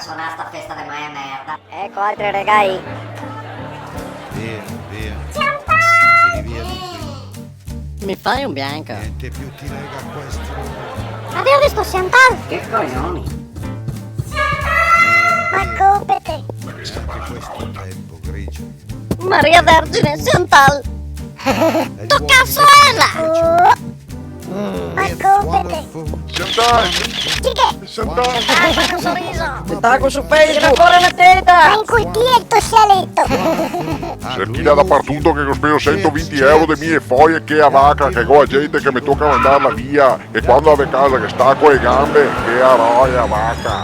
suonare sta festa di mai merda. Ecco altri regali. Via, via. Vieni via di qui. Mi fai un bianco? Niente più ti lega a questo. Abbiamo visto Chantal. Che coglioni. Ma compete. Anche questo tempo grigio. Maria Vergine Chantal. Tu cazzo Ma compete. Chantal! Chantal! Dai, sorriso. Ti tacco su Facebook. Fuori la teta. Ma in cui dietto scialetto. Cerchina dappertutto che ho speso 120 euro di mie foglie che a vacca, che con la gente che mi tocca mandarla via e quando ave casa che stacco le gambe, che a roia vacca.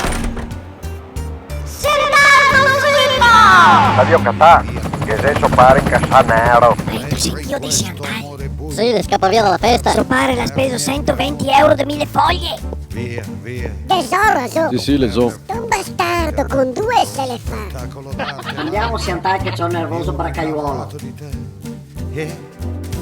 Addio Catà, che adesso pare in Cassanero. Io di Chantal. Sì, le scappa via dalla festa. Suo padre l'ha speso 120 euro di 1000 foglie. Via, via. Tesoro, su. Sì, le so. Un bastardo con due se le fa. Spettacolo d'arte. Andiamo Chantal che c'ho il nervoso bracaiuolo. Di te. Yeah.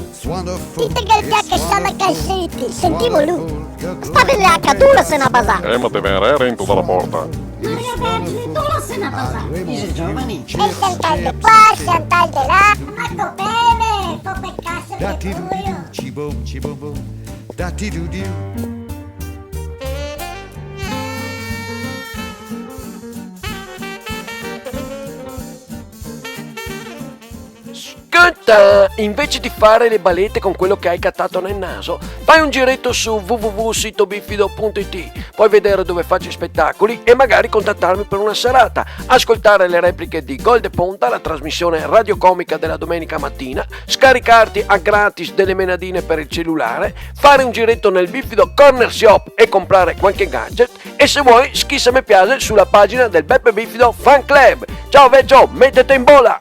It's wonderful. Dite che il fiacco sta la calcetti. Sentiamo lui. Sta delle H2 se ne basà. Ma te verrei rento dalla porta. Maria Vergine, tu la se ne basa. Dice giovani. E Chantal di qua, Chantal di là. Ecco bene. Fa peccasse Dati per du buio. cibom, cibom, dati du diu. Ascolta, invece di fare le balette con quello che hai cattato nel naso, fai un giretto su www.sitobifido.it, puoi vedere dove faccio i spettacoli e magari contattarmi per una serata, ascoltare le repliche di Gol de Ponta, la trasmissione radiocomica della domenica mattina, scaricarti a gratis delle menadine per il cellulare, fare un giretto nel Bifido Corner Shop e comprare qualche gadget e se vuoi schissa mi piace sulla pagina del Beppe Bifido Fan Club. Ciao Veggio, mettete in bola!